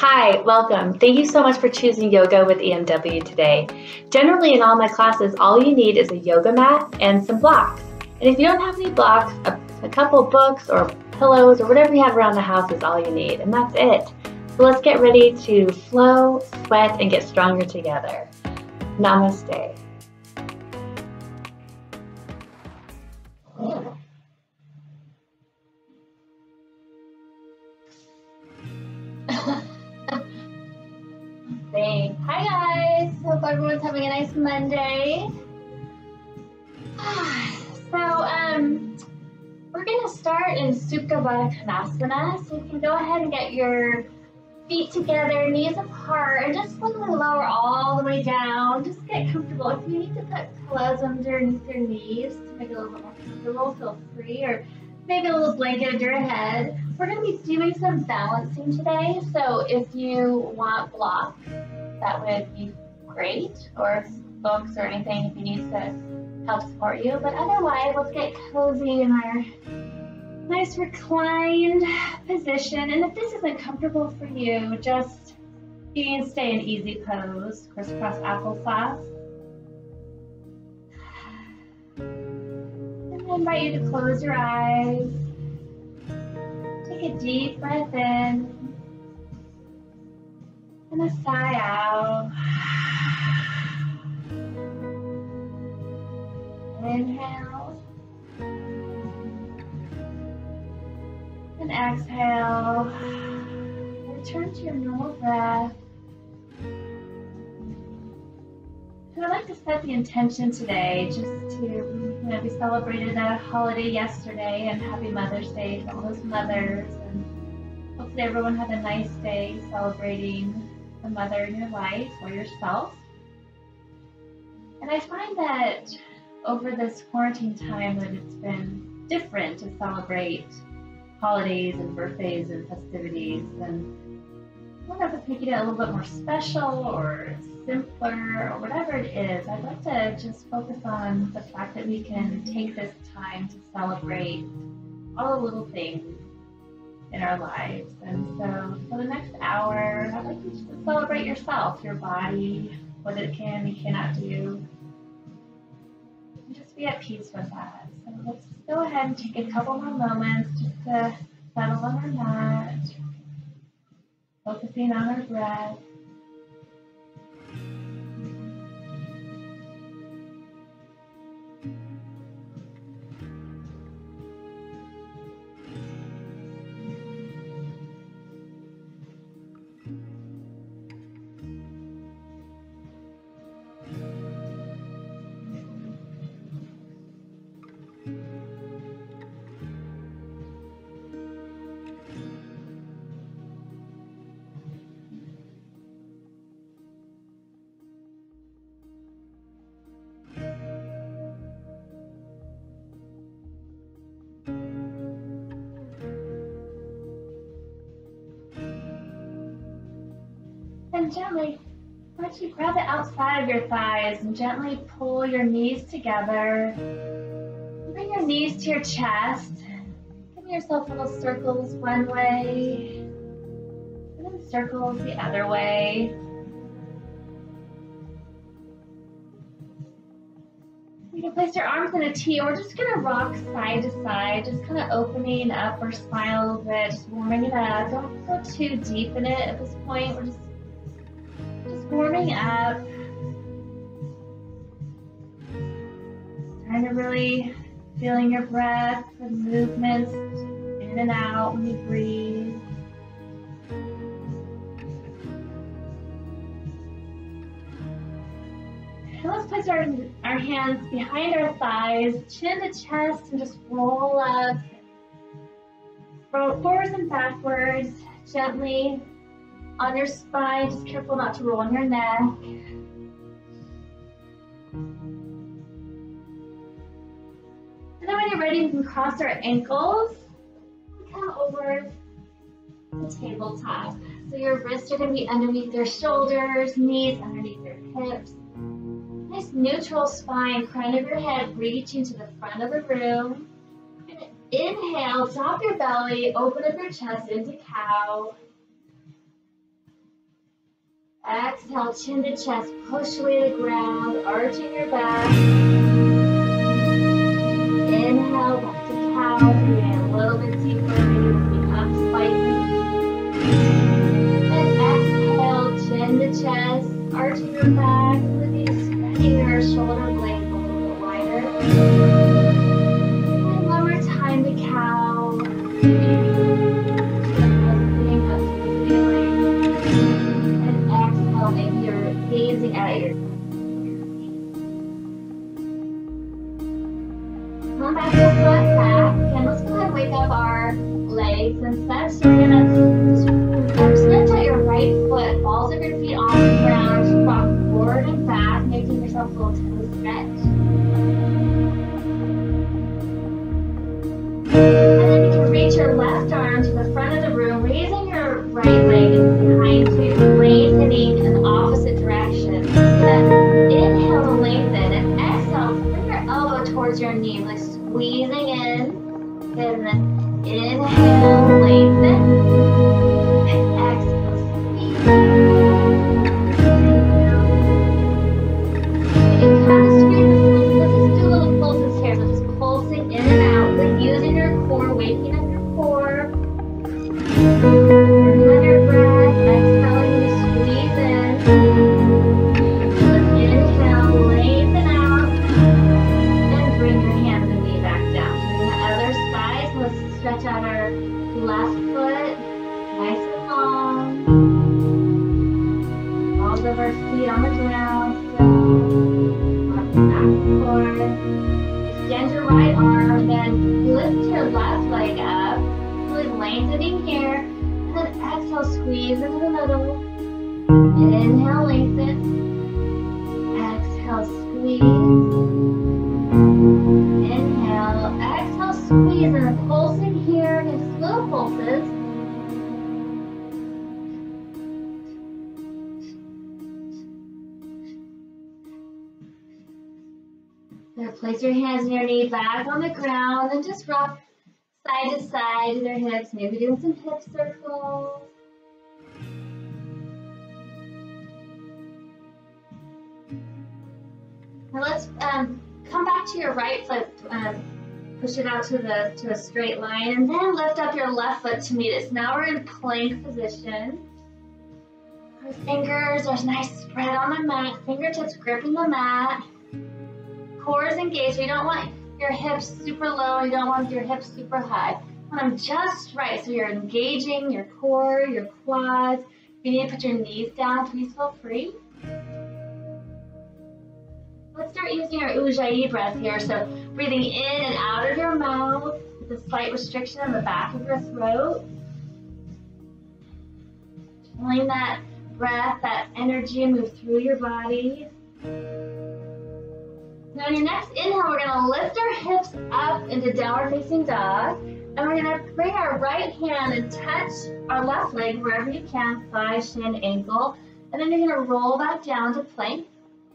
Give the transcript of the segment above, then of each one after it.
Hi, welcome. Thank you so much for choosing yoga with EMW today. Generally in all my classes, all you need is a yoga mat and some blocks. And if you don't have any blocks, a couple books or pillows or whatever you have around the house is all you need, and that's it. So let's get ready to flow, sweat, and get stronger together. Namaste. Thanks. Hi guys! Hope everyone's having a nice Monday. We're gonna start in Supta Baddha Konasana. So you can go ahead and get your feet together, knees apart, and just slowly lower all the way down. Just get comfortable. If you need to put pillows underneath your knees to make it a little bit more comfortable, feel free, or maybe a little blanket under your head. We're going to be doing some balancing today, so if you want blocks, that would be great, or books or anything if you need to help support you. But otherwise, let's get cozy in our nice reclined position. And if this isn't comfortable for you, just you can stay in easy pose, crisscross applesauce. And I invite you to close your eyes. Take a deep breath in and a sigh out. Inhale and exhale. Return to your normal breath. And I'd like to set the intention today just to, we celebrated a holiday yesterday, and happy Mother's Day to all those mothers, and hopefully everyone had a nice day celebrating the mother in your life or yourself. And I find that over this quarantine time that it's been different to celebrate holidays and birthdays and festivities, and I wonder if it's making it a little bit more special or simpler or whatever it is. I'd like to just focus on the fact that we can take this time to celebrate all the little things in our lives. And so for the next hour, I'd like you to celebrate yourself, your body, what it can and cannot do, and just be at peace with that. So let's go ahead and take a couple more moments just to settle on our mat, focusing on our breath. And gently, why don't you grab the outside of your thighs and gently pull your knees together. Bring your knees to your chest. Give yourself little circles one way, and then circles the other way. You can place your arms in a T, or we're just going to rock side to side, just kind of opening up our spine a little bit, just warming it up. Don't go too deep in it at this point. We're just warming up, trying to really feeling your breath, the movements in and out when you breathe. And let's place our hands behind our thighs, chin to chest, and just roll up, roll forwards and backwards, gently on your spine. Just careful not to roll on your neck. And then when you're ready, we can cross our ankles and come over the tabletop. So your wrists are going to be underneath your shoulders, knees underneath your hips. Nice neutral spine, crown of your head reaching to the front of the room. And inhale, drop your belly, open up your chest into cow. Exhale, chin to chest, push away the ground, arching your back. Inhale, back to cow, breathing a little bit deeper, maybe lifting up slightly. And exhale, chin to chest, arching your back, maybe spreading your shoulder blades a little bit wider. And one more time to cow. Lifting up to the ceiling. And exhale, maybe you're gazing at your come back to flat back, and let's go ahead and wake up our legs and steps. So we're gonna stretch out your right foot, balls of your feet on the ground, just rock forward and back, making yourself a little toe stretch. And then you can reach your left arm to the front of the room, raising your right leg behind you, lengthening in the opposite direction. Then inhale to lengthen, and exhale, bring your elbow towards your knee, like squeezing in, and then inhale, lengthen, and exhale, squeeze. And you kind of squeeze, let's just do little pulses here, so just pulsing in and out, but using your core, waking up your core. Inhale your breath, exhaling to squeeze in. Inhale, lengthen out, and bring your hands and knee back down. To the other side, let's stretch out our left foot, nice and long. Balls of our feet on the ground, rocking back and forth. Extend your right arm, then lift your left leg up, really lengthening here, and then exhale, squeeze into the middle. Inhale, lengthen. Exhale, squeeze. Inhale, exhale, squeeze, and then pulsing here, and just little pulses. There, place your hands and your knee back on the ground, and just rock side to side with your hips, maybe doing some hip circles. Now let's come back to your right foot, push it out to a straight line, and then lift up your left foot to meet it. So now we're in plank position. Our fingers are nice spread on the mat, fingertips gripping the mat. Core is engaged. You don't want your hips super low, you don't want your hips super high. You want them just right, so you're engaging your core, your quads. If you need to put your knees down, please feel free. Let's start using our Ujjayi breath here. So breathing in and out of your mouth with a slight restriction on the back of your throat. Feeling that breath, that energy move through your body. Now on your next inhale, we're gonna lift our hips up into downward facing dog. And we're gonna bring our right hand and touch our left leg wherever you can, thigh, shin, ankle. And then you're gonna roll back down to plank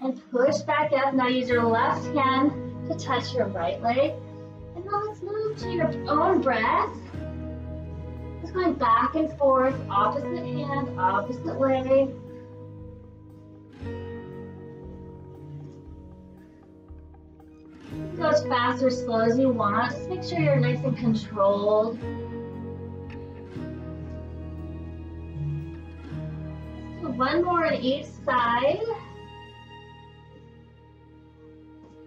and push back up. Now use your left hand to touch your right leg. And now let's move to your own breath. Just going back and forth, opposite hand, opposite leg. Go as fast or slow as you want. Just make sure you're nice and controlled. Let's do one more on each side.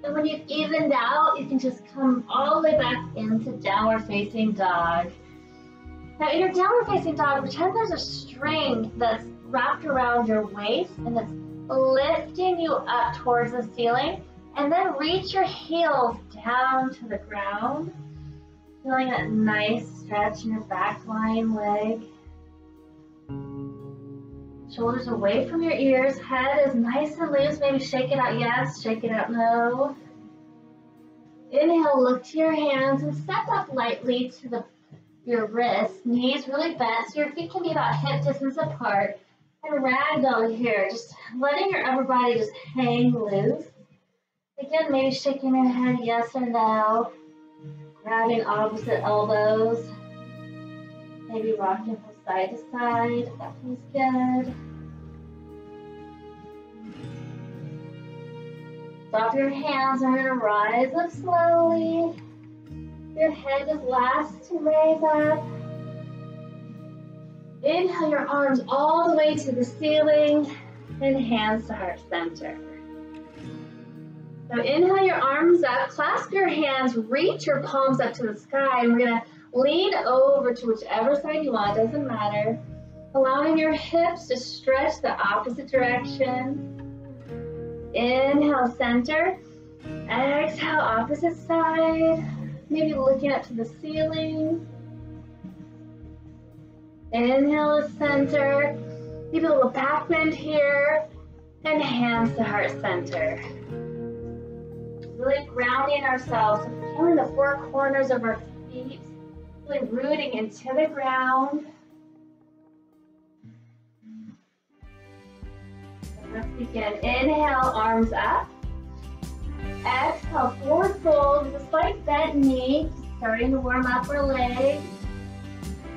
And when you've evened out, you can just come all the way back into downward facing dog. Now in your downward facing dog, pretend there's a string that's wrapped around your waist and that's lifting you up towards the ceiling. And then reach your heels down to the ground. Feeling that nice stretch in your back line leg. Shoulders away from your ears. Head is nice and loose. Maybe shake it out yes, shake it out no. Inhale, look to your hands and step up lightly to your wrists. Knees really bent so your feet can be about hip distance apart. And ragdoll here, just letting your upper body just hang loose. Again, maybe shaking your head yes or no. Grabbing opposite elbows. Maybe rocking from side to side. That feels good. Drop your hands. I'm going to rise up slowly. Your head is last to raise up. Inhale your arms all the way to the ceiling and hands to heart center. So inhale your arms up, clasp your hands, reach your palms up to the sky, and we're gonna lean over to whichever side you want, doesn't matter. Allowing your hips to stretch the opposite direction. Inhale, center. Exhale, opposite side. Maybe looking up to the ceiling. Inhale, center. Maybe a little back bend here. And hands to heart center. Really grounding ourselves, feeling the four corners of our feet, really rooting into the ground. So let's begin. Inhale, arms up. Exhale, forward fold with a slight bent knee, starting to warm up our legs.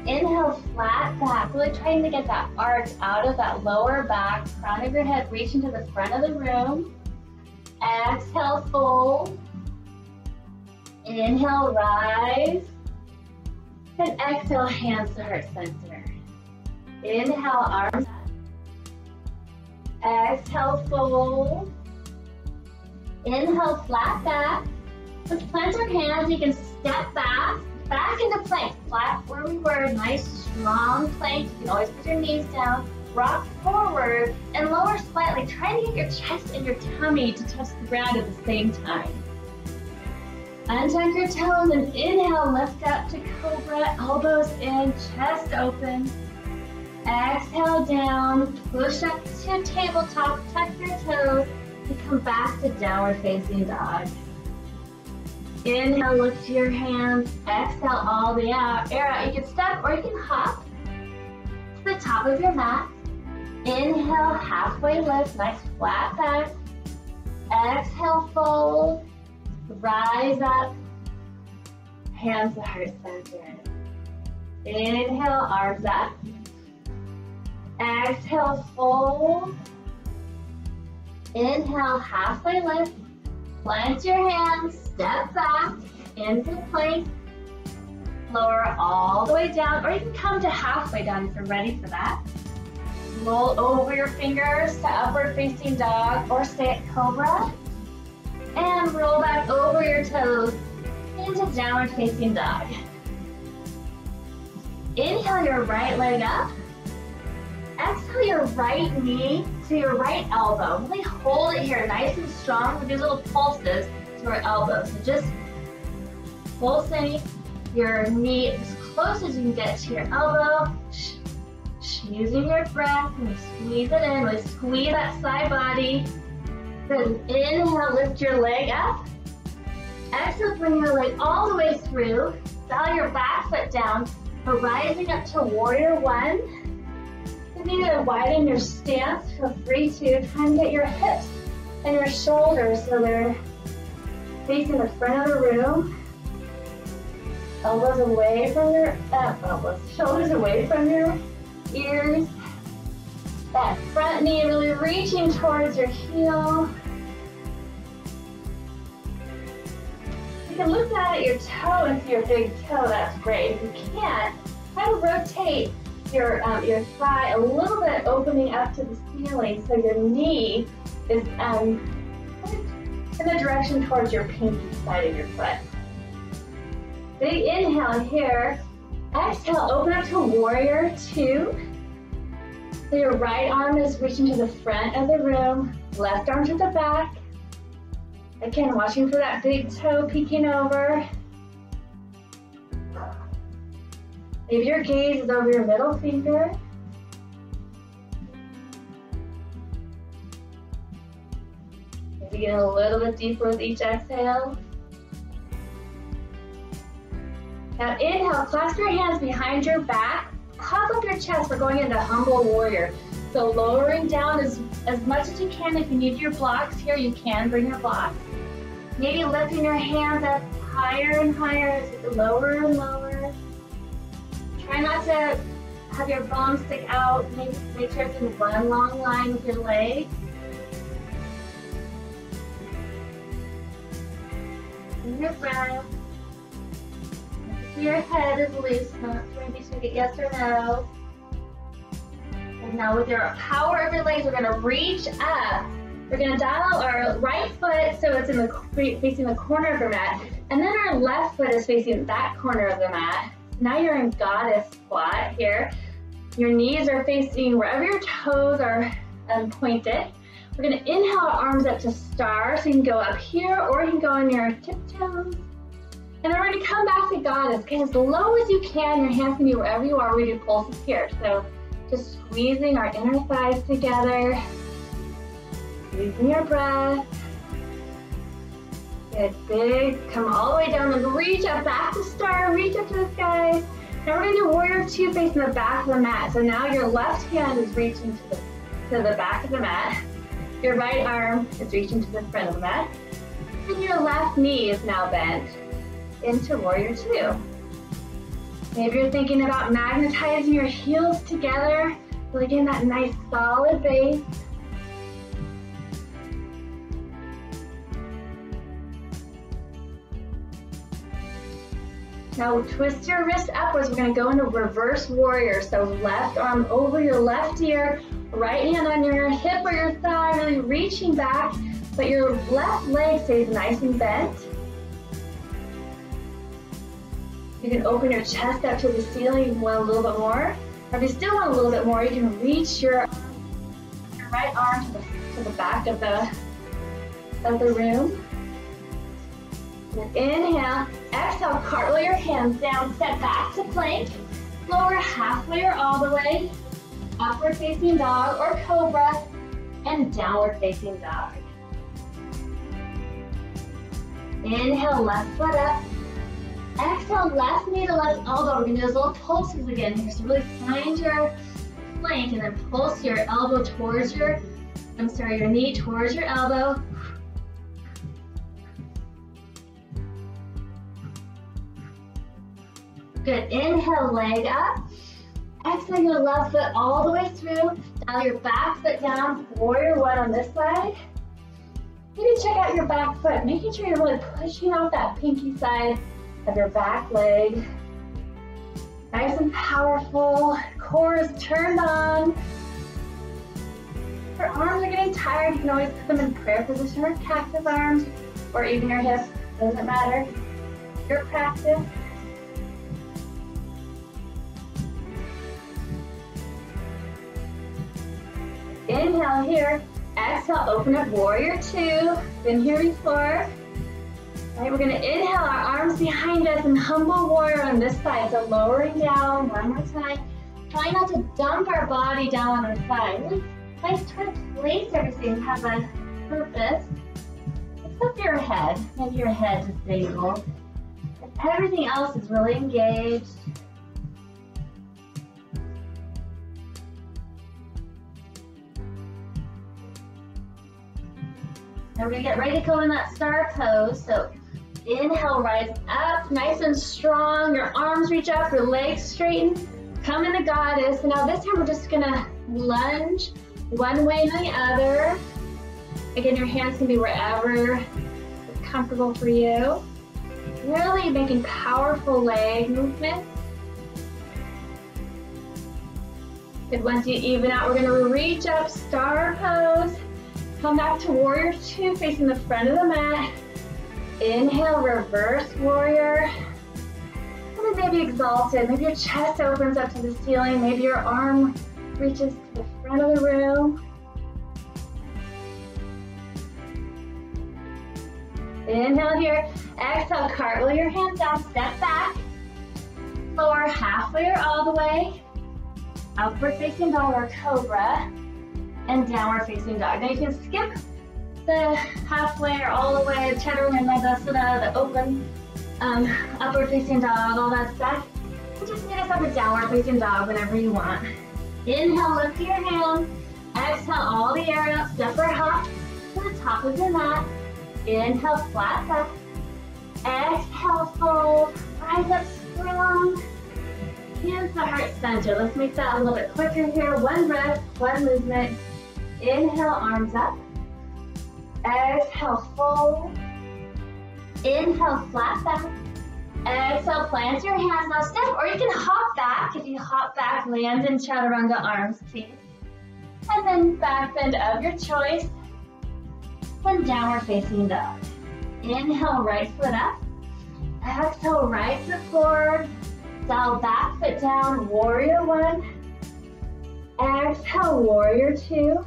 Inhale, flat back, really trying to get that arch out of that lower back, crown of your head reaching to the front of the room. Exhale, fold. Inhale, rise. And exhale, hands to heart center. Inhale, arms up. Exhale, fold. Inhale, flat back. Let's plant our hands. You can step back into plank. Flat where we were, nice strong plank. You can always put your knees down. Rock forward and lower slightly, trying to get your chest and your tummy to touch the ground at the same time. Untuck your toes and inhale, lift up to Cobra, elbows in, chest open. Exhale down, push up to tabletop, tuck your toes, and come back to downward facing dog. Inhale, lift your hands, exhale all the air out. You can step or you can hop to the top of your mat. Inhale, halfway lift, nice flat back. Exhale, fold. Rise up. Hands to heart center. Inhale, arms up. Exhale, fold. Inhale, halfway lift. Plant your hands, step back into plank. Lower all the way down, or you can come to halfway down if you're ready for that. Roll over your fingers to upward facing dog or stay at Cobra. And roll back over your toes into downward facing dog. Inhale your right leg up. Exhale your right knee to your right elbow. Really hold it here nice and strong with these little pulses to our elbow. So just pulsing your knee as close as you can get to your elbow. Using your breath, and you squeeze it in, really squeeze that side body. Then inhale, lift your leg up. Exhale, bring your leg all the way through. Dial your back foot down. We're rising up to warrior one. If you need to widen your stance, feel free to. Try and get your hips and your shoulders so they're facing the front of the room. Elbows away from your shoulders away from your ears. That front knee really reaching towards your heel. You can look down at your toe and see your big toe, that's great. If you can't, try to rotate your thigh a little bit, opening up to the ceiling so your knee is in the direction towards your pinky side of your foot. Big inhale here. Exhale, open up to warrior two. So your right arm is reaching to the front of the room, left arm to the back. Again, watching for that big toe peeking over. Maybe your gaze is over your middle finger. Maybe get a little bit deeper with each exhale. Now inhale, clasp your hands behind your back, puff up your chest. We're going into humble warrior. So lowering down as much as you can. If you need your blocks here, you can bring your blocks. Maybe lifting your hands up higher and higher as you go lower and lower. Try not to have your bones stick out. Maybe make sure it's in one long line with your legs. in your breath. Your head is loose, not maybe to get yes or no. And now with your power of your legs, we're gonna reach up. We're gonna dial our right foot so it's facing the corner of your mat, and then our left foot is facing that corner of the mat. Now you're in goddess squat here. Your knees are facing wherever your toes are pointed. We're gonna inhale our arms up to star, so you can go up here or you can go on your tiptoes. And then we're gonna come back to goddess. Get as low as you can. Your hands can be wherever you are. We do pulses here. So just squeezing our inner thighs together. Squeezing your breath. Good, big. Come all the way down and reach up back to star. Reach up to the sky. Now we're gonna do warrior two facing the back of the mat. So now your left hand is reaching to the back of the mat. Your right arm is reaching to the front of the mat. And your left knee is now bent into warrior two. Maybe you're thinking about magnetizing your heels together, really getting that nice solid base. Now twist your wrist upwards. We're going to go into reverse warrior. So left arm over your left ear, right hand on your hip or your thigh, really reaching back, but your left leg stays nice and bent. You can open your chest up to the ceiling if you want a little bit more. Or if you still want a little bit more, you can reach your right arm to the back of the room. And inhale, exhale, cartwheel your hands down, step back to plank, lower halfway or all the way, upward facing dog or cobra, and downward facing dog. Inhale, left foot up. Exhale, left knee to left elbow. We're gonna do those little pulses again here. So really find your plank and then pulse your elbow towards your knee towards your elbow. Good, inhale, leg up. Exhale your left foot all the way through. Now your back foot down, warrior one on this side. Maybe check out your back foot, making sure you're really pushing off that pinky side of your back leg. Nice and powerful, core is turned on. If your arms are getting tired, you can always put them in prayer position or cactus arms, or even your hips, doesn't matter. Your practice. Inhale here, exhale, open up warrior two. Been here before. All right, we're gonna inhale our arms behind us and humble warrior on this side. So lowering down one more time. Try not to dump our body down on our side. Really nice, try to place everything, have a purpose. Except your head, maybe your head is stable. Everything else is really engaged. Now we're gonna get ready to go in that star pose. So inhale, rise up, nice and strong. Your arms reach up, your legs straighten. Come into goddess. And now this time we're just gonna lunge one way and the other. Again, your hands can be wherever is comfortable for you. Really making powerful leg movements. Good, once you even out, we're gonna reach up, star pose. Come back to warrior two, facing the front of the mat. Inhale, reverse warrior. And then maybe exalted. Maybe your chest opens up to the ceiling. Maybe your arm reaches to the front of the room. Inhale here. Exhale, cartwheel your hands down, step back. Lower halfway or all the way. Upward facing dog or cobra. And downward facing dog. Now you can skip the halfway or all the way, Chaturanga, the open upward facing dog, all that stuff. And just get us up a downward facing dog whenever you want. Inhale, lift your hand. Exhale, all the air out, step or hop to the top of your mat. Inhale, flat back. Exhale, fold, rise up strong. Hands to heart center. Let's make that a little bit quicker here. One breath, one movement. Inhale, arms up. Exhale, fold. Inhale, flat back. Exhale, plant your hands. Now step, or you can hop back. If you hop back, land in chaturanga arms, please. And then back bend of your choice. And downward facing dog. Inhale, right foot up. Exhale, right foot forward. Dial back foot down, warrior one. Exhale, warrior two.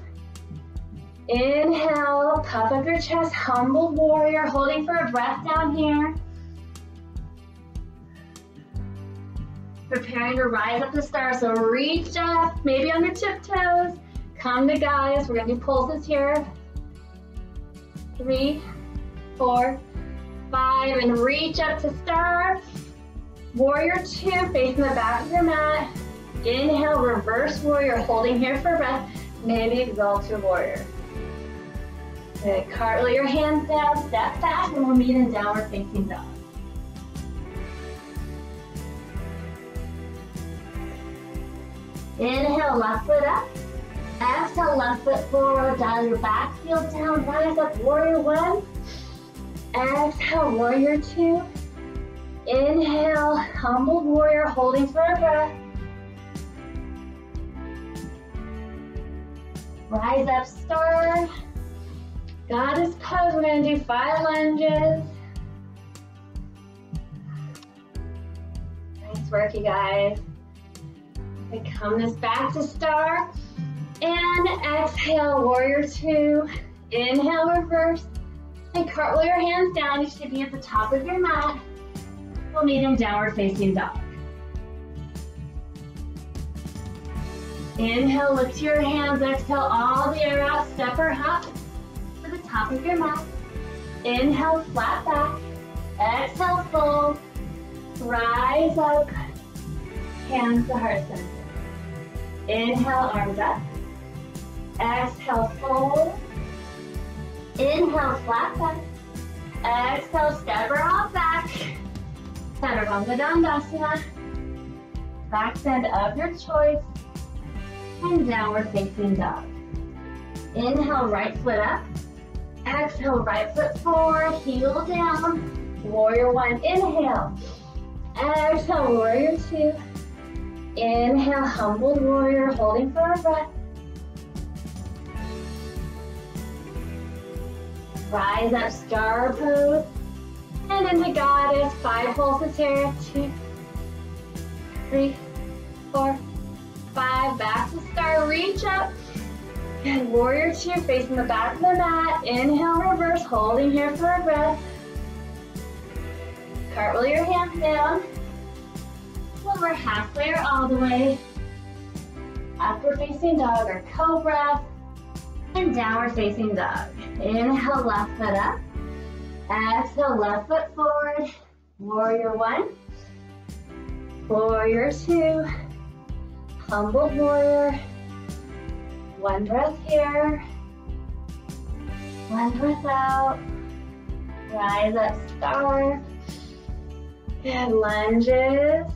Inhale, puff up your chest, humble warrior, holding for a breath down here. Preparing to rise up to star, so reach up, maybe on your tiptoes. Come to guys, we're gonna do pulses here. 3, 4, 5, and reach up to star. Warrior two, facing the back of your mat. Inhale, reverse warrior, holding here for breath. Maybe exalt your warrior. Okay, cartwheel your hands down, step back, and we'll meet in downward facing dog. Inhale, left foot up. Exhale, left foot forward, dial your back heel down, rise up, warrior one. Exhale, warrior two. Inhale, humbled warrior, holding for a breath. Rise up, star. Goddess pose, we're gonna do 5 lunges. Nice work, you guys. Okay, come this back to star. And exhale, warrior two. Inhale, reverse. And cartwheel your hands down. You should be at the top of your mat. We'll meet in downward facing dog. Inhale, lift your hands. Exhale, all the air out. Step or hop to the top of your mat. Inhale, flat back. Exhale, fold. Rise up. Hands to heart center. Inhale, arms up. Exhale, fold. Inhale, flat back. Exhale, step or hop back. Chaturanga Dandasana. Back bend of your choice. And downward facing dog. Inhale, right foot up. Exhale, right foot forward, heel down. Warrior one, inhale. Exhale, warrior two. Inhale, humbled warrior, holding for a breath. Rise up, star pose. And into goddess, 5 pulses here. 2, 3, 4, 5. Back to star, reach up. And warrior two, facing the back of the mat. Inhale, reverse, holding here for a breath. Cartwheel your hands down. When we're halfway or all the way. Upward facing dog or cobra. And downward facing dog. Inhale, left foot up. Exhale, left foot forward. Warrior one. Warrior two. Humbled warrior. 1 breath here. 1 breath out. Rise up, star. And lunges.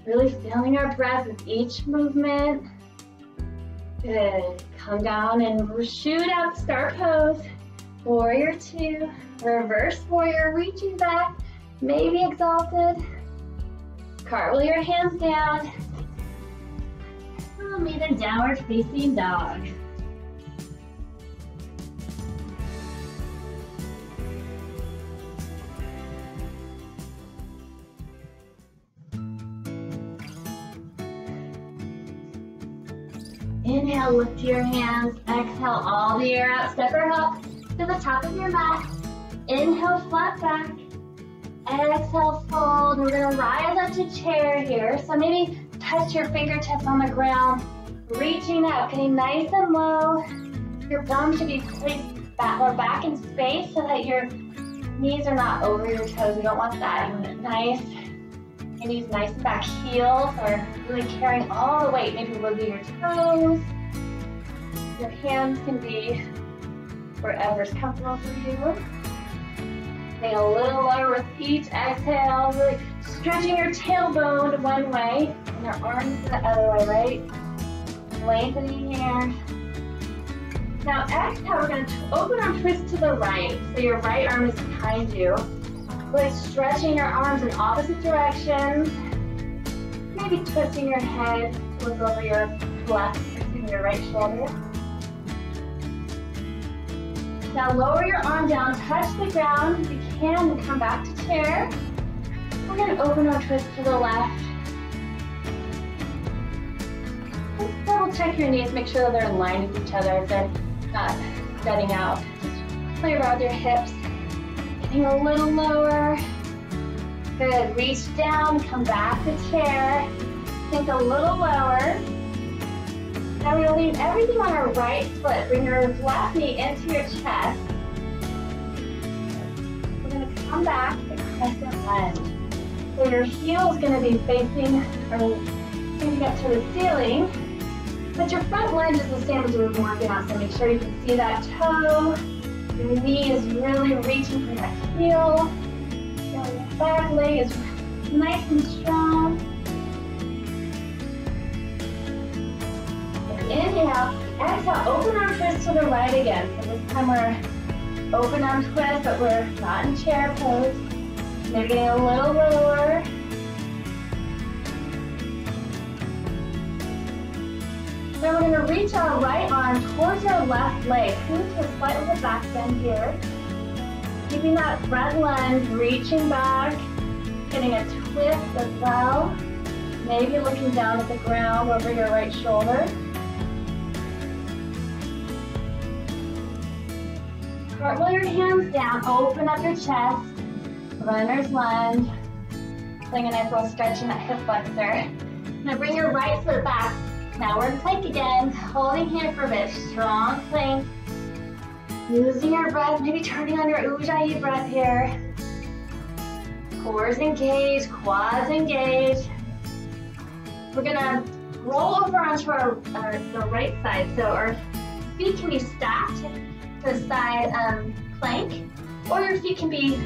Really feeling our breath with each movement. Good. Come down and shoot out, star pose. Warrior two. Reverse warrior, reaching back. Maybe exalted. Cartwheel your hands down. We'll meet in downward facing dog. Inhale, lift your hands. Exhale, all the air out. Step or hop to the top of your mat. Inhale, flat back. Exhale, fold. We're gonna rise up to chair here. So maybe touch your fingertips on the ground, reaching up, getting nice and low. Your bum should be placed back or back in space so that your knees are not over your toes. You don't want that. You want it nice. Your knees nice and back. Heels are really carrying all the weight. Maybe wiggle your toes. Your hands can be wherever's comfortable for you. Stay a little lower with each exhale. Really stretching your tailbone one way and your arms the other way, right? Lengthening here. Now exhale, we're going to open arm twist to the right. So your right arm is behind you. Really stretching your arms in opposite directions. Maybe twisting your head to look over your your right shoulder. Now lower your arm down, touch the ground if you can, and come back to chair. We're going to open our twist to the left. Just double check your knees, make sure that they're in line with each other, if they're not jutting out. Just play around with your hips, getting a little lower. Good, reach down, come back to chair. Sink a little lower. Now we're going to lean everything on our right foot. Bring your left knee into your chest. We're going to come back to crescent lunge. So your heel is going to be facing or pointing up to the ceiling. But your front lunge is the same as we've been working on. So make sure you can see that toe. Your knee is really reaching for that heel. Your back leg is nice and strong. Inhale, exhale, open arm twist to the right again. So this time we're open arm twist, but we're not in chair pose. Maybe getting a little lower. Then we're going to reach our right arm towards our left leg. Move to a slight little back bend here. Keeping that front lunge, reaching back, getting a twist as well. Maybe looking down at the ground over your right shoulder. Cartwheel your hands down, open up your chest, runner's lunge. Feeling a nice little stretch in that hip flexor. Now bring your right foot back. Now we're in plank again, holding here for a bit, strong plank. Using your breath, maybe turning on your Ujjayi breath here. Cores engaged, quads engaged. We're gonna roll over onto the right side, so our feet can be stacked to the side plank, or your feet can be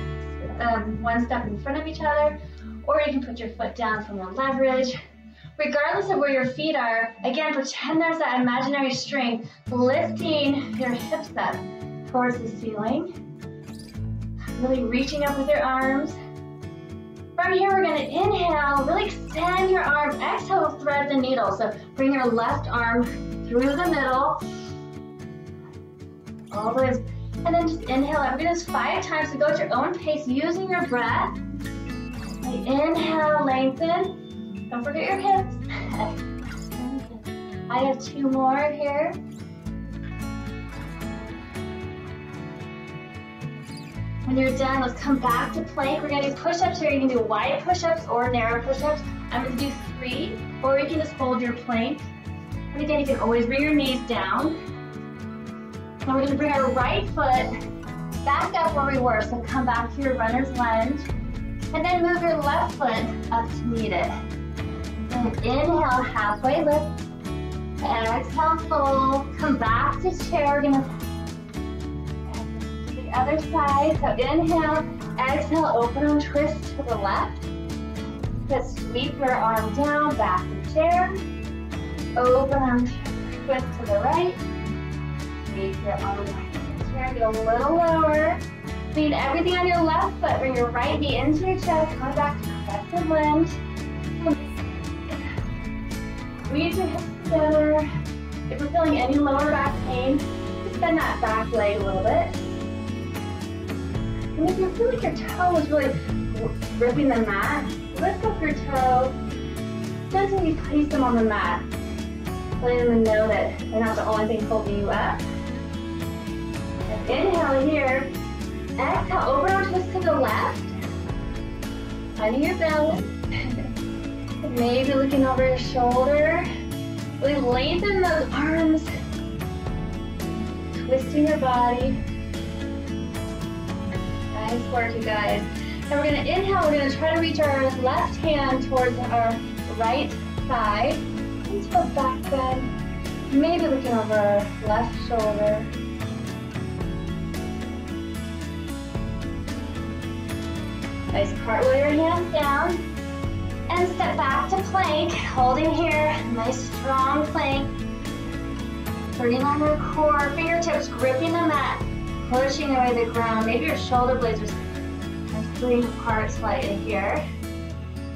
one step in front of each other, or you can put your foot down from the leverage. Regardless of where your feet are, again, pretend there's that imaginary string, lifting your hips up towards the ceiling. Really reaching up with your arms. From here, we're gonna inhale, really extend your arms. Exhale, thread the needle. So bring your left arm through the middle. All the way, and then just inhale. I'm gonna do this 5 times, so go at your own pace using your breath. Inhale, lengthen. Don't forget your hips. I have 2 more here. When you're done, let's come back to plank. We're gonna do push-ups here. You can do wide push-ups or narrow push-ups. I'm gonna do 3, or you can just hold your plank. And again, you can always bring your knees down. Now we're gonna bring our right foot back up where we were. So come back to your runner's lunge. And then move your left foot up to meet it. And inhale, halfway lift. Exhale, fold. Come back to chair. We're gonna the other side. So inhale, exhale, open and twist to the left. Just sweep your arm down, back to chair. Open and twist to the right. Sweep your arm back to the chair. Get a little lower. Lean everything on your left foot. Bring your right knee into your chest. Come back to crescent lunge. Squeeze your hips together. If we're feeling any lower back pain, just bend that back leg a little bit. And if you feel like your toe is really gripping the mat, lift up your toe. Gently place them on the mat. Letting them know that they're not the only thing holding you up. And inhale here. Exhale, overarm twist to the left. Finding your balance. Maybe looking over your shoulder. Really lengthen those arms. Twisting your body. Nice work, you guys. And we're going to inhale. We're going to try to reach our left hand towards our right side. Into a back bend. Maybe looking over our left shoulder. Nice, cartwheel your hands down. And step back to plank, holding here, nice strong plank. turning on your core, fingertips gripping the mat, pushing away the ground. Maybe your shoulder blades are splitting apart slightly here.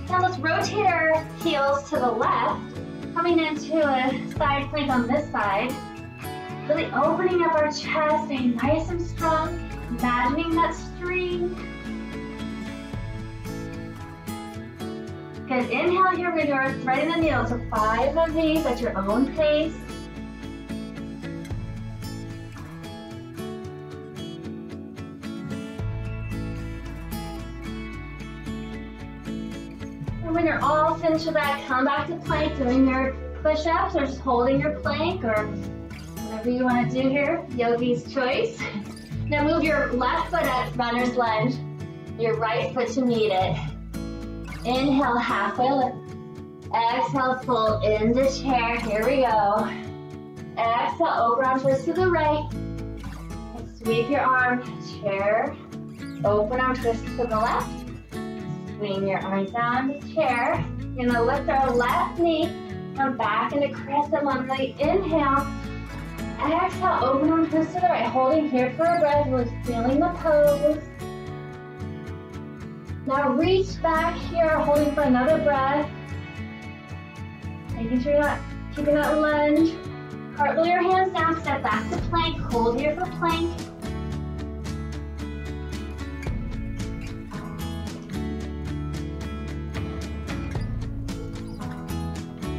Now let's rotate our heels to the left, coming into a side plank on this side. Really opening up our chest, staying nice and strong, imagining that string. Good, inhale here, we are threading the needle, so 5 of these at your own pace. And when you're all finished with that, come back to plank, doing your push-ups or just holding your plank or whatever you want to do here, yogi's choice. Now move your left foot at runner's lunge, your right foot to meet it. Inhale, halfway lift. Exhale, fold into chair. Here we go. Exhale, open arm twist to the right. And sweep your arm, chair. Open arm twist to the left. Swing your arms down to chair. You're gonna lift our left knee. Come back into crescent lunge. Really inhale. Exhale, open arm twist to the right. Holding here for a breath. We're feeling the pose. Now reach back here, holding for another breath. Making sure you're not keeping that lunge. Cartwheel your hands down, step back to plank. Hold here for plank.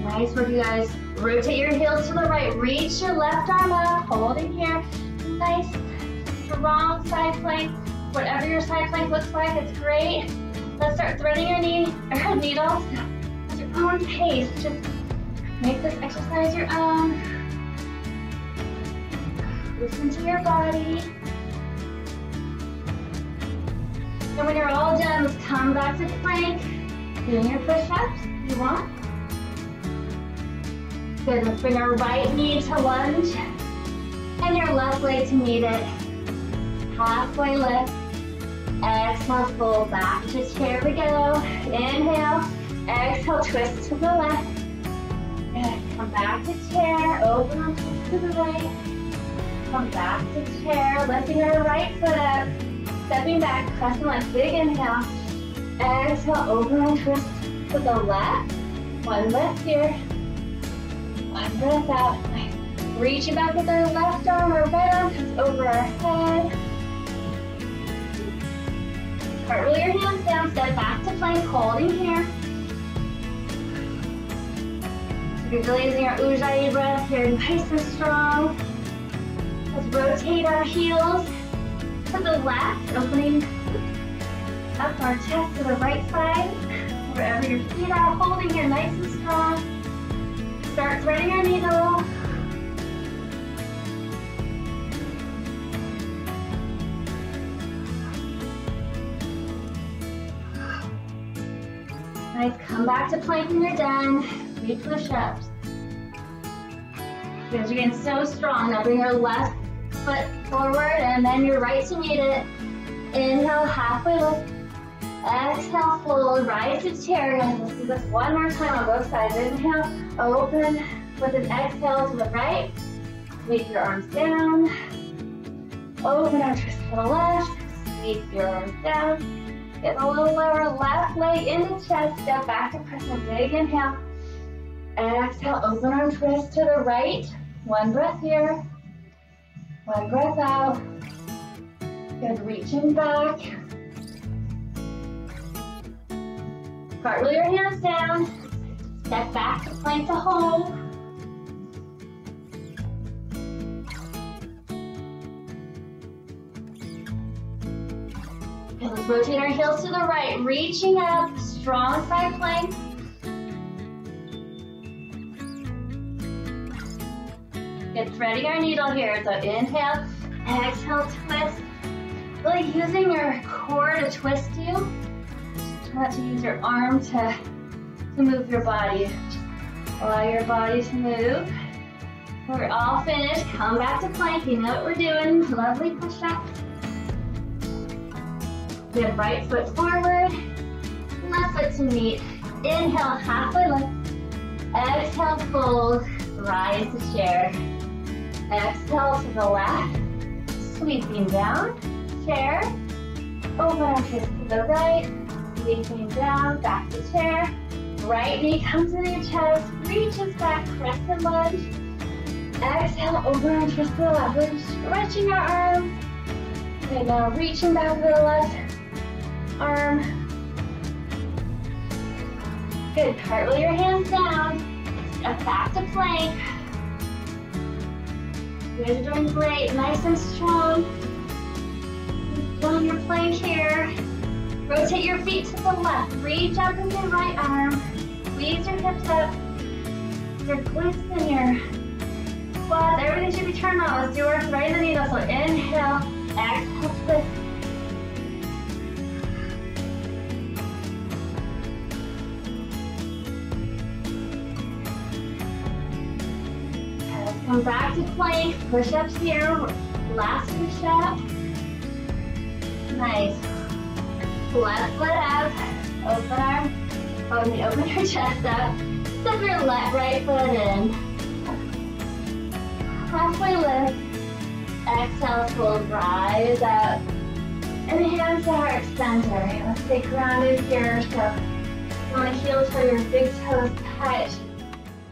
Nice work, you guys. Rotate your heels to the right. Reach your left arm up, holding here. Nice, strong side plank. Whatever your side plank looks like, it's great. Let's start threading your needles at your own pace. Just make this exercise your own. Listen to your body. And when you're all done, let's come back to plank. Doing your push-ups if you want. Good, let's bring our right knee to lunge and your left leg to meet it. Halfway lift. Exhale, fold back to chair. We go. Inhale. Exhale, twist to the left. Good. Come back to chair. Open up to the right. Come back to chair. Lifting our right foot up. Stepping back. Crescent lunge. Big inhale. Exhale. Open and twist to the left. One breath here. One breath out. Nice. Reaching back with our left arm or right arm comes over our head. Cartwheel your hands down, step back to plank, holding here. So we're really using our Ujjayi Breath here, nice and strong. Let's rotate our heels to the left, opening up our chest to the right side. Wherever your feet are, holding here, nice and strong. Start threading your needle. Nice, come back to plank when you're done. 3 push-ups. Because you're getting so strong. Now bring your left foot forward and then your right to meet it. Inhale, halfway lift. Exhale, fold, rise to chair. Let's do this one more time on both sides. Inhale, open with an exhale to the right. Sweep your arms down. Open our twist to the left. Sweep your arms down. Get a little lower, left leg into chest, step back to press a big inhale. Exhale, open arm twist to the right. One breath here. One breath out. Good, reaching back. Cartwheel your hands down. Step back to plank to hold. Okay, let's rotate our heels to the right, reaching up, strong side plank. Good, threading our needle here. So inhale, exhale, twist. Really using your core to twist you. Just try not to use your arm to move your body. Just allow your body to move. When we're all finished, come back to plank. You know what we're doing. Lovely push-up. Good, right foot forward, left foot to meet. Inhale, halfway lift. Exhale, fold, rise to chair. Exhale to the left, sweeping down, chair. Open our twist to the right, sweeping down, back to chair. Right knee comes into your chest, reaches back, crescent lunge. Exhale, open our twist to the left, really stretching our arms. Okay, now reaching back to the left arm. Good, cartwheel your hands down. Step back to plank. You guys are doing great, nice and strong. On your plank here. Rotate your feet to the left. Reach up with your right arm. Squeeze your hips up. Your glutes and your quads, everything should be turned on. Let's do our right in the needle. So inhale, exhale, twist. Come back to plank, push-ups here, last push-up. Nice. Left foot up, open your chest up. Step your right foot in. Halfway lift. Exhale, fold, rise up. And hands to heart center. Let's stay grounded here. So you want to heel toe your big toes touch.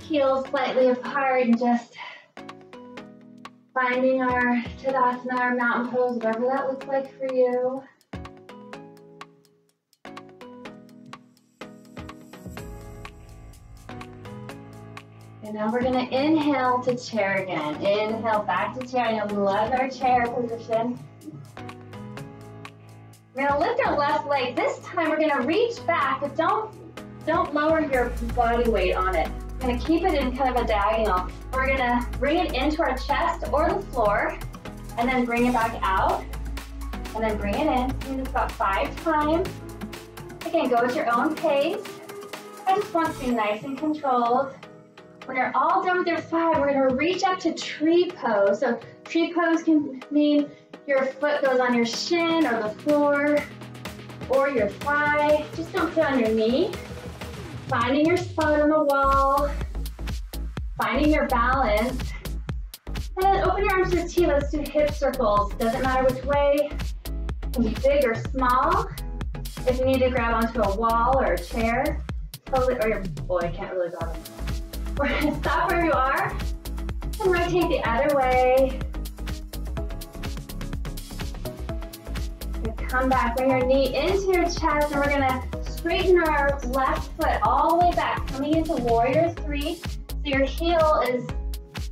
Heels slightly apart and just finding our Tadasana, our mountain pose, whatever that looks like for you. And now we're gonna inhale to chair again. Inhale back to chair. I know we love our chair position. We're gonna lift our left leg. This time we're gonna reach back, but don't lower your body weight on it. We're gonna keep it in kind of a diagonal. We're gonna bring it into our chest or the floor, and then bring it back out, and then bring it in. Do this about 5 times. Again, go at your own pace. I just want to be nice and controlled. When you're all done with your 5, we're gonna reach up to tree pose. So tree pose can mean your foot goes on your shin or the floor or your thigh. Just don't put it on your knee. Finding your spot on the wall, finding your balance, and then open your arms to the T. Let's do hip circles. Doesn't matter which way. It can be big or small. If you need to grab onto a wall or a chair, totally, or your boy can't really grab it. We're gonna stop where you are and rotate the other way. Come back, bring your knee into your chest, and we're gonna straighten our left foot all the way back, coming into warrior 3. So your heel is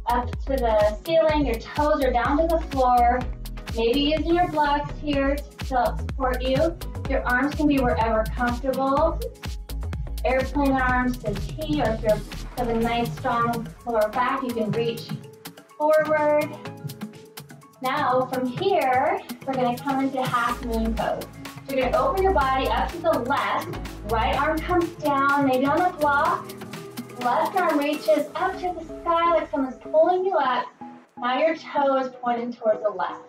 up to the ceiling, your toes are down to the floor. Maybe using your blocks here to help support you. Your arms can be wherever comfortable. Airplane arms to T, or if you have a nice strong lower back, you can reach forward. Now from here, we're gonna come into half moon pose. So you're gonna open your body up to the left, right arm comes down, maybe on a block, left arm reaches up to the sky like someone's pulling you up. Now your toe is pointing towards the left.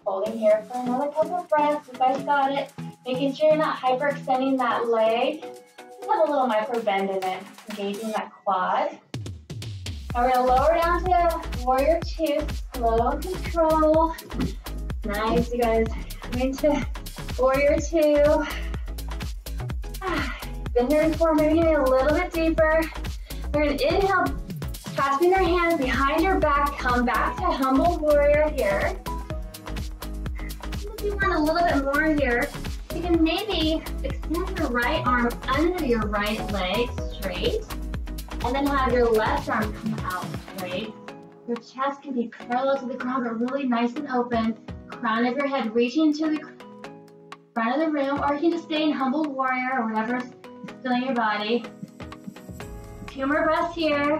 Holding here for another couple of breaths. You guys got it. Making sure you're not hyperextending that leg. Just have a little micro bend in it, engaging that quad. Now we're gonna lower down to warrior 2, slow and control. Nice, you guys. Into warrior 2. Been here before, maybe getting a little bit deeper. We're gonna inhale, clasping our hands behind your back, come back to humble warrior here. If you want a little bit more here, you can maybe extend your right arm under your right leg straight, and then have your left arm come out straight. Your chest can be parallel to the ground, but really nice and open. Crown of your head reaching to the front of the room, or you can just stay in humble warrior or whatever's filling your body. 2 more breaths here.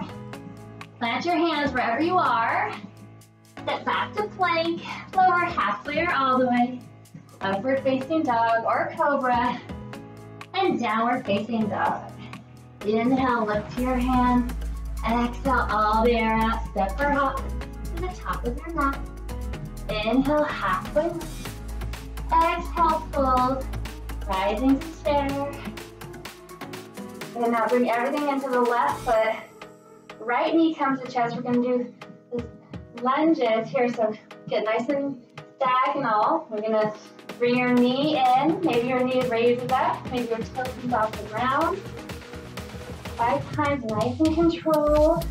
Plant your hands wherever you are. Step back to plank, lower halfway or all the way. Upward facing dog or cobra, and downward facing dog. Inhale, lift your hands. Exhale, all the air out. Step or hop to the top of your mat. Inhale, halfway lift. Exhale, fold. Rising to chair. And now bring everything into the left foot. right knee comes to chest. We're going to do this lunges here, so get nice and diagonal. We're going to bring your knee in. Maybe your knee raises up. Maybe your toe comes off the ground. 5 times, nice and controlled.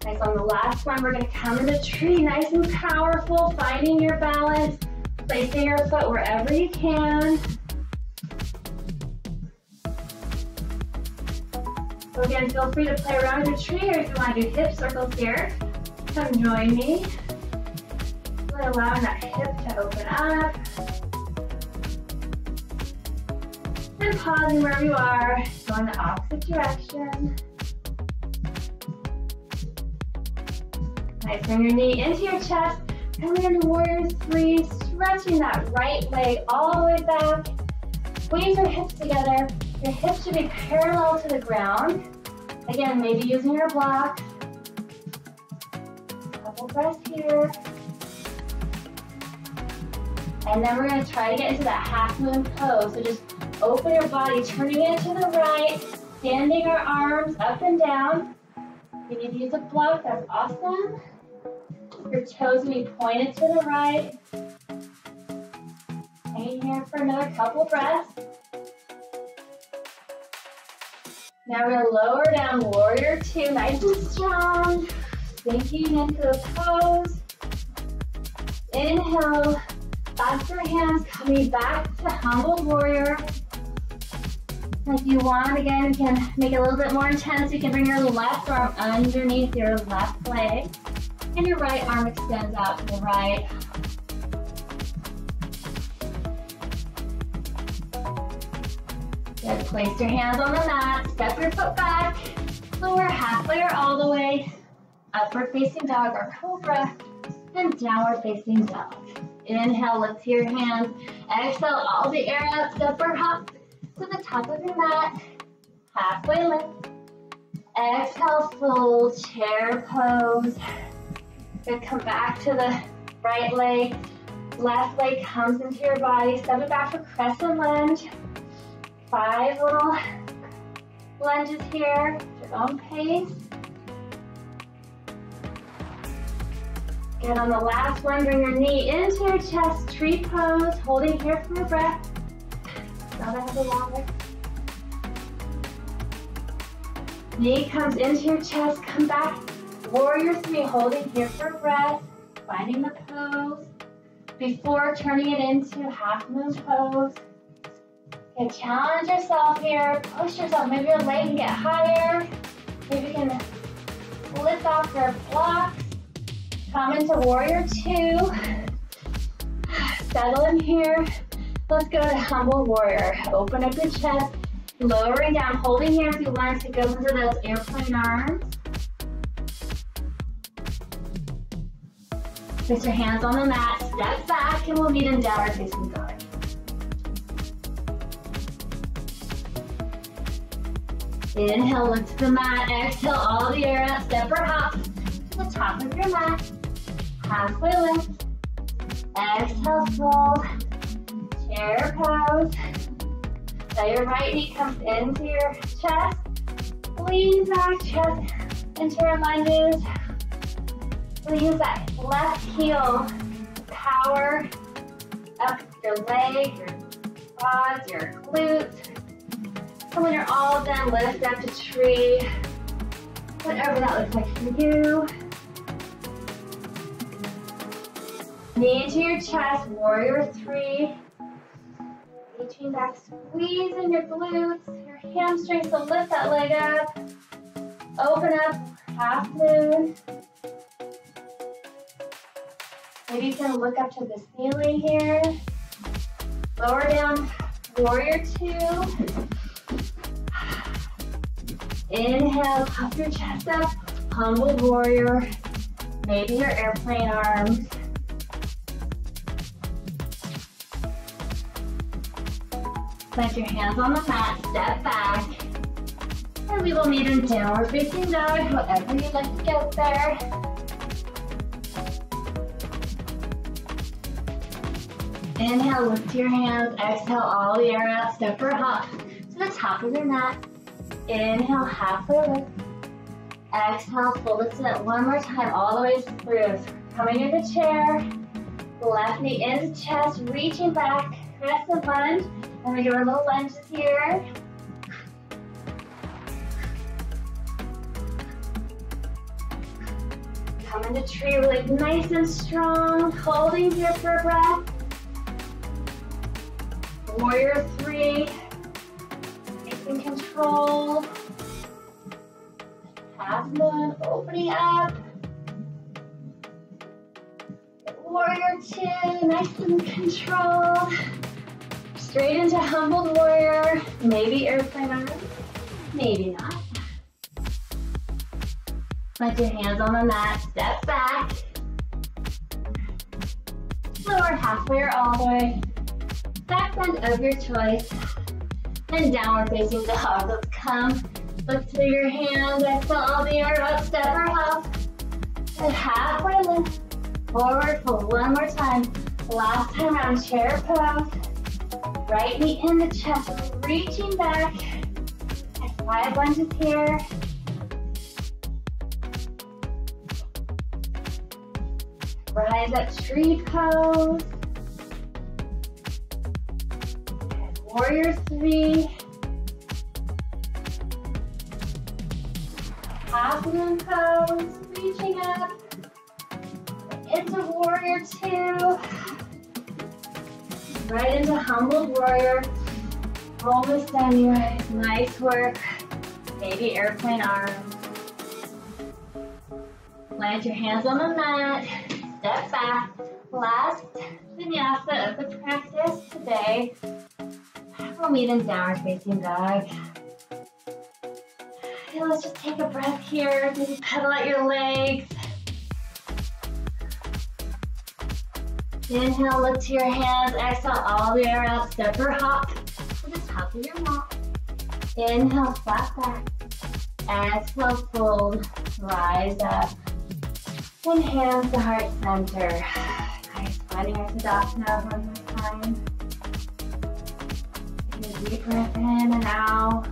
Nice, on the last one, we're going to come into tree, nice and powerful, finding your balance, placing your foot wherever you can. So again, feel free to play around with your tree, or if you want to do hip circles here, come join me. Really allowing that hip to open up. And pausing where you are, going the opposite direction. Nice, bring your knee into your chest, coming into warrior 3, stretching that right leg all the way back. Squeeze your hips together. Your hips should be parallel to the ground. Again, maybe using your blocks. Couple breaths here. And then we're going to try to get into that half moon pose. So just open your body, turning it to the right, standing our arms up and down. If you need to use a block, that's awesome. Your toes will be pointed to the right. Hang here for another couple breaths. Now we're going to lower down warrior 2, nice and strong. Sinking into the pose. Inhale, clasp your hands, coming back to humble warrior. If you want, again, you can make it a little bit more intense. You can bring your left arm underneath your left leg, and your right arm extends out to the right. Good. Place your hands on the mat, step your foot back, lower halfway or all the way, upward facing dog or cobra, and downward facing dog. Inhale, lift your hands. Exhale, all the air out, step or hop to the top of your mat, halfway lift. Exhale, full chair pose. Good, come back to the right leg, left leg comes into your body, step it back for crescent lunge. 5 little lunges here, at your own pace. Good, on the last one, bring your knee into your chest, tree pose, holding here for your breath. Now that has a longer. Knee comes into your chest, come back. Warrior 3, holding here for breath, finding the pose. Before turning it into half moon pose. Okay, challenge yourself here, push yourself. Maybe your leg can get higher. Maybe you can lift off your blocks. Come into warrior 2. Settle in here. Let's go to humble warrior. Open up your chest, lowering down, holding here if you want to go into those airplane arms. Place your hands on the mat, step back, and we'll meet in downward facing dog. Inhale, lift to the mat. Exhale, all the air out, step or hop to the top of your mat. Halfway lift. Exhale, fold. Chair pose. Now your right knee comes into your chest. Lean back, chest into your lunges. We'll use that left heel to power up your leg, your quads, your glutes. And when you're all done, lift up to tree. Whatever that looks like for you. Knee into your chest, warrior 3. Reaching back, squeezing your glutes, your hamstrings, so lift that leg up. Open up, half moon. Maybe you can look up to the ceiling here. Lower down, warrior 2. Inhale, puff your chest up, humble warrior. Maybe your airplane arms. Place your hands on the mat, step back. And we will meet in downward facing dog, however you'd like to get there. Inhale, lift your hands. Exhale, all the air out. Step or hop to to the top of your mat. Inhale, halfway lift. Exhale, fold it to that one more time, all the way through. Coming into chair, left knee into chest, reaching back, crescent lunge, and we do our little lunges here. Come into tree, really nice and strong, holding here for a breath. Warrior 3, taking control. Half moon, opening up. Warrior 2, nice and controlled. Straight into humbled warrior. Maybe airplane arms, maybe not. Plant your hands on the mat, step back. Lower halfway or all the way. Back bend of your choice. And downward facing dog. Let's come. Look to your hands. Exhale all the air up, step or hop. And halfway lift. Forward fold one more time. Last time around, chair pose. Right knee in the chest, reaching back. And 5 lunges here. Rise up, tree pose. Warrior 3. Half moon pose, reaching up. Into warrior 2. Right into humbled warrior. Almost done, you guys. Nice work. Maybe airplane arms. Plant your hands on the mat. Step back. Last vinyasa of the practice today. We'll meet in downward facing dog. Okay, let's just take a breath here. Maybe pedal out your legs. Inhale, look to your hands. Exhale, all the way up. Step or hop to the top of your mat. Inhale, flat back. Exhale, fold. Rise up. And hands to heart center. Nice. Finding our Shavasana one more time. Take a deep breath in and out.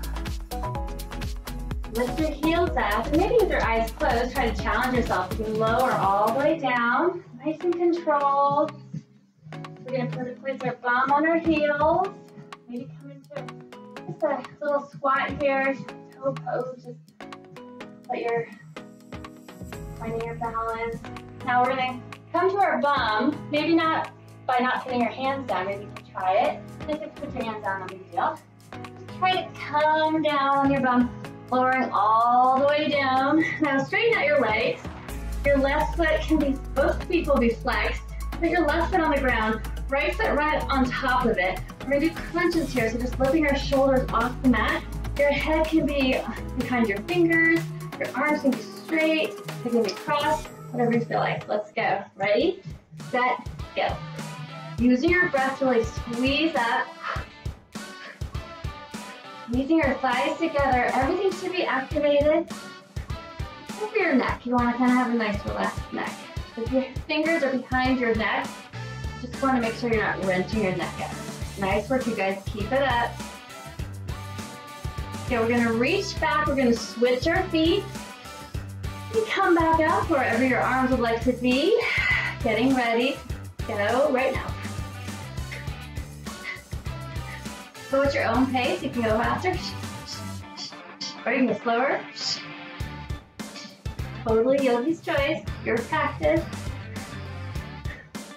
Lift your heels up. And maybe with your eyes closed, try to challenge yourself. You can lower all the way down. Nice and controlled. We're going to place our bum on our heels. Maybe come into just a little squat here. Toe pose. Just let your finding your balance. Now we're going to come to our bum. Maybe not by not putting your hands down. Maybe you can try it. Just if you put your hands down, no big deal. Just try to come down on your bum, lowering all the way down. Now straighten out your legs. Your left foot can be, both feet will be flexed. Put your left foot on the ground, right foot right on top of it. We're going to do crunches here, so just lifting our shoulders off the mat. Your head can be behind your fingers. Your arms can be straight. They can be crossed, whatever you feel like. Let's go. Ready, set, go. Using your breath to really squeeze up. Squeezing your thighs together. Everything should be activated. Over your neck. You want to kind of have a nice relaxed neck. If your fingers are behind your neck, just want to make sure you're not wrenching your neck out. Nice work, you guys. Keep it up. Okay, we're going to reach back. We're going to switch our feet. And come back up wherever your arms would like to be. Getting ready to go right now. Go at your own pace. You can go faster. Or you can go slower. Totally yogi's choice, your practice.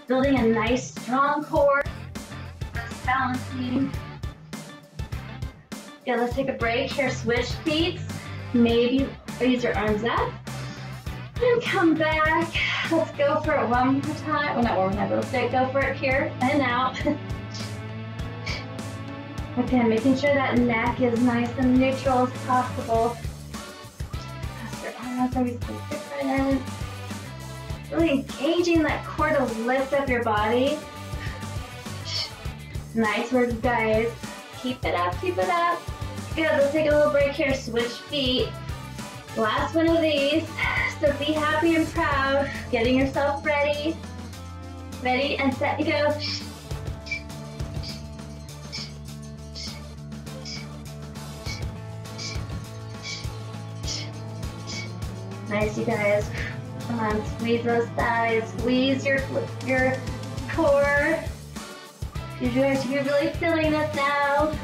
Building a nice, strong core. Balancing. Yeah, let's take a break here. Switch feet. Maybe raise your arms up. And come back. Let's go for it one more time. Well, not one more time, but let's go for it here and out. Okay, making sure that neck is nice and neutral as possible. Always different. Really engaging that core to lift up your body. Nice work, guys. Keep it up, keep it up. Good, let's take a little break here. Switch feet. Last one of these. So be happy and proud. Getting yourself ready. Ready and set to go. Nice, you guys. Come on, squeeze those thighs, squeeze your core. You guys should be really feeling this now.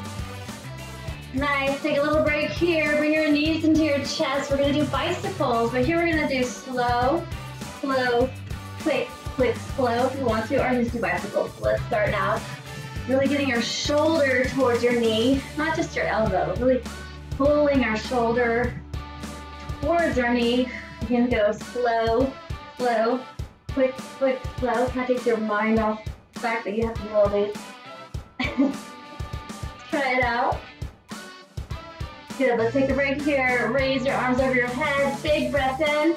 Nice, take a little break here. Bring your knees into your chest. We're gonna do bicycles, but here we're gonna do slow, slow, quick, quick, slow if you want to, or just do bicycles. Let's start now. Really getting your shoulder towards your knee, not just your elbow, really pulling our shoulder towards our knee. You're gonna go slow, slow, quick, quick, slow. Kind of takes your mind off the fact that you have to do all these. Try it out. Good, let's take a break here. Raise your arms over your head, big breath in.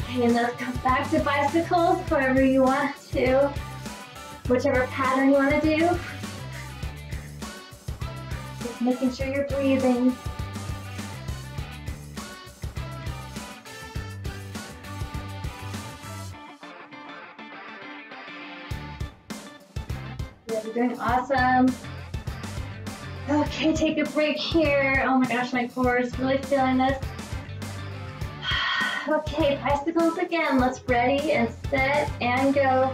Okay, and let's come back to bicycles, however you want to. Whichever pattern you want to do. Just making sure you're breathing. Good, you're doing awesome. Okay, take a break here. Oh my gosh, my core is really feeling this. Okay, bicycles again. Let's ready and set and go.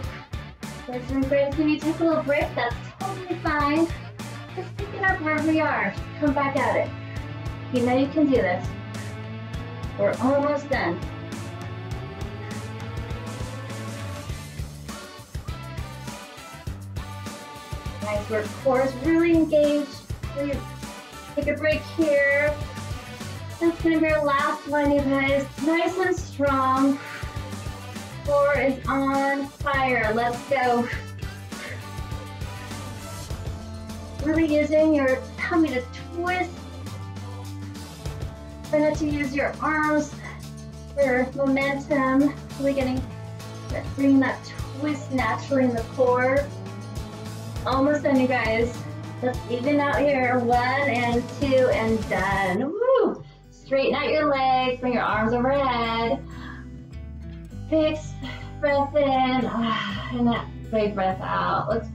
Guys and friends, when you take a little break, that's totally fine. Just pick it up wherever we are. Come back at it. You know you can do this. We're almost done. Nice work. Core is really engaged. Take a break here. That's gonna be our last one, you guys. Nice and strong. Core is on fire. Let's go. Really using your tummy to twist. Try not to use your arms for momentum. Really bringing that twist naturally in the core. Almost done, you guys. Let's even out here. 1 and 2 and done. Woo! Straighten out your legs, bring your arms overhead. Big breath in, and that big breath out. Let's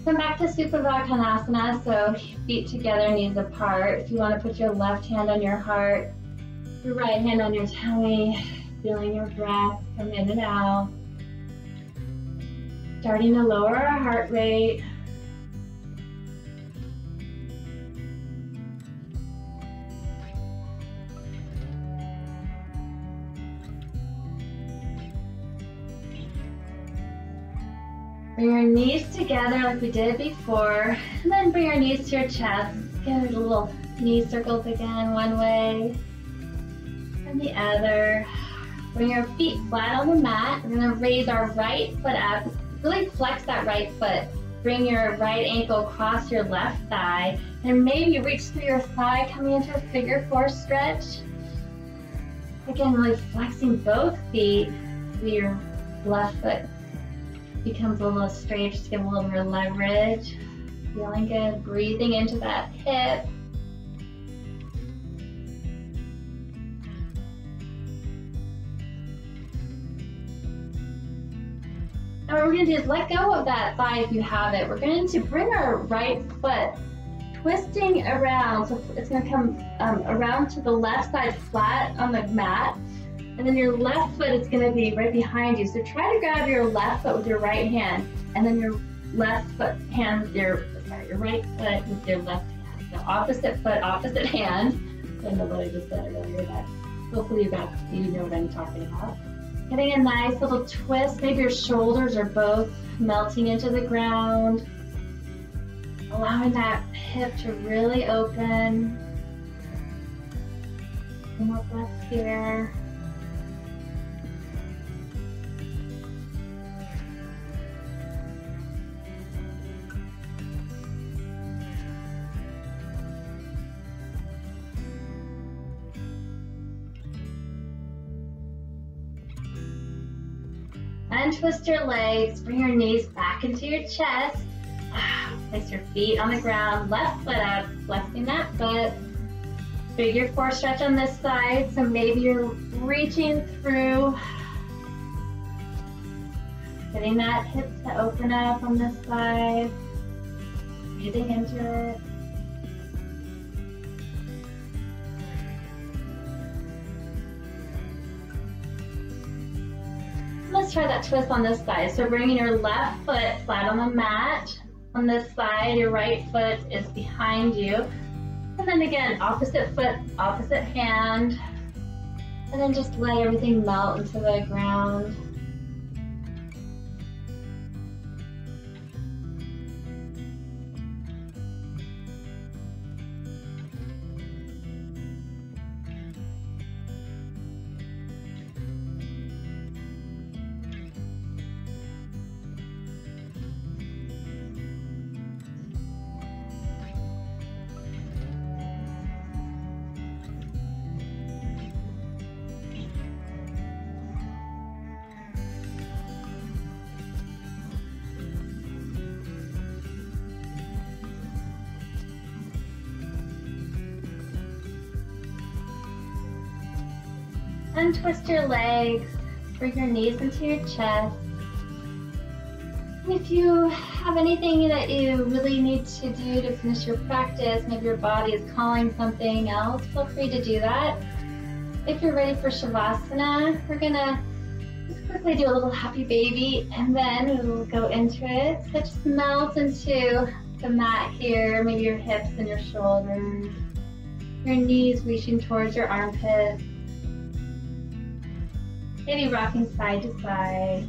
come back to Supavadhanasana, so feet together, knees apart. If you want to put your left hand on your heart, your right hand on your tummy, feeling your breath come in and out. Starting to lower our heart rate. Bring your knees together like we did before, and then bring your knees to your chest. Get a little knee circles again, one way and the other. Bring your feet flat on the mat. We're gonna raise our right foot up. Really flex that right foot. Bring your right ankle across your left thigh, and maybe reach through your thigh, coming into a figure 4 stretch. Again, really flexing both feet so your left foot becomes a little straight, just give a little more leverage. Feeling good, breathing into that hip. Now what we're gonna do is let go of that thigh if you have it. We're going to bring our right foot twisting around. So it's gonna come around to the left side flat on the mat. And then your left foot is going to be right behind you. So try to grab your left foot with your right hand, and then your left foot hand with your right foot with your left hand. The opposite foot, opposite hand. I don't know what I just said earlier, but hopefully you know what I'm talking about. Getting a nice little twist. Maybe your shoulders are both melting into the ground. Allowing that hip to really open. One more breath here. Untwist your legs, bring your knees back into your chest. Place your feet on the ground, left foot up, flexing that foot. Figure 4 stretch on this side, so maybe you're reaching through. Getting that hip to open up on this side. Breathing into it. Let's try that twist on this side. So bringing your left foot flat on the mat. On this side, your right foot is behind you. And then again, opposite foot, opposite hand. And then just let everything melt into the ground. Untwist your legs, bring your knees into your chest. And if you have anything that you really need to do to finish your practice, maybe your body is calling something else, feel free to do that. If you're ready for Shavasana, we're gonna just quickly do a little happy baby and then we will go into it. So just melt into the mat here, maybe your hips and your shoulders, your knees reaching towards your armpits. Maybe rocking side to side.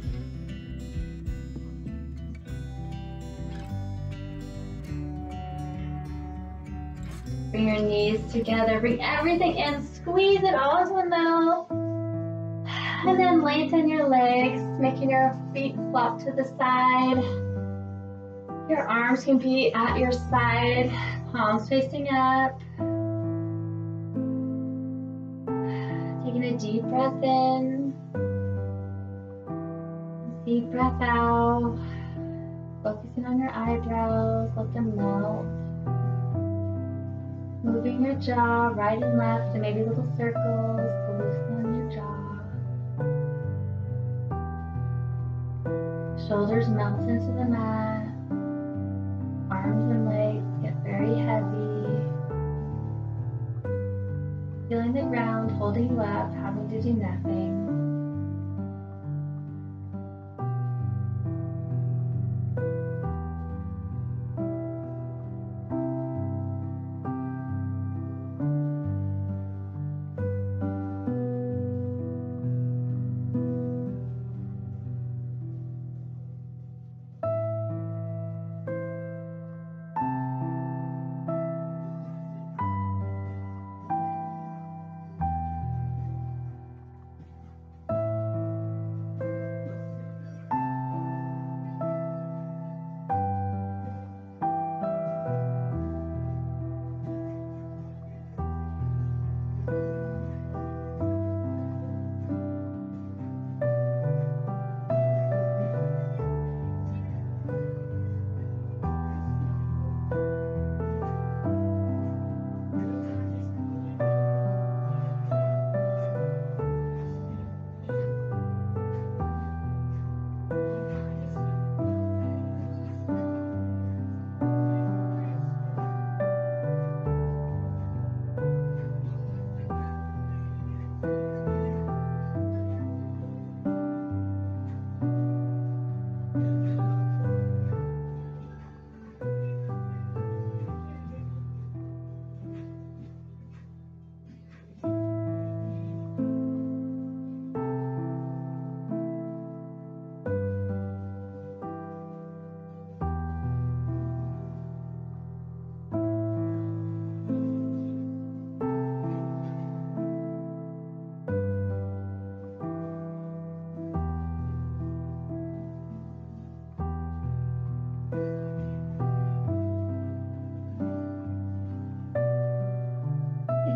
Bring your knees together, bring everything in, squeeze it all into the middle. And then lengthen your legs, making your feet flop to the side. Your arms can be at your side, palms facing up. Taking a deep breath in. Deep breath out, focusing on your eyebrows, let them melt. Moving your jaw right and left and maybe little circles to loosen on your jaw. Shoulders melt into the mat. Arms and legs get very heavy. Feeling the ground holding you up, having to do nothing.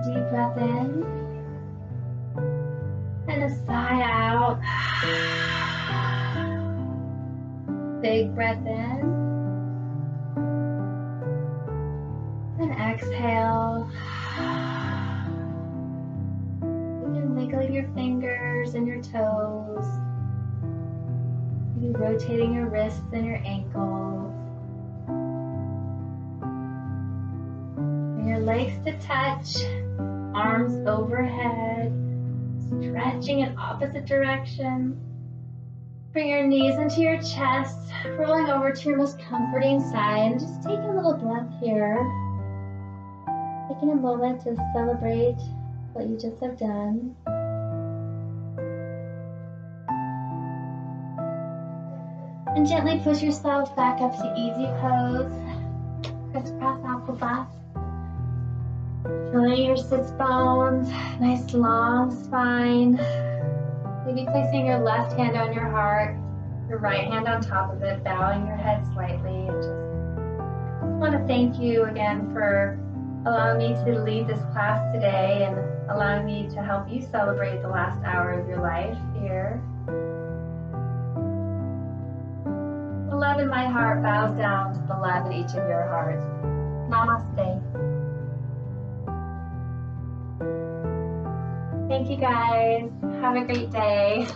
Deep breath in and a sigh out. Big breath in and exhale. You can wiggle your fingers and your toes. Maybe rotating your wrists and your ankles. Bring your legs to touch. Arms overhead, stretching in opposite directions. Bring your knees into your chest, rolling over to your most comforting side. And just take a little breath here. Taking a moment to celebrate what you just have done. And gently push yourself back up to easy pose. Crisscross apple bust. Feeling your sits bones, nice long spine. Maybe placing your left hand on your heart, your right hand on top of it, bowing your head slightly. And just want to thank you again for allowing me to lead this class today and allowing me to help you celebrate the last hour of your life here. The love in my heart bows down to the love in each of your hearts. Namaste. Thank you guys. Have a great day.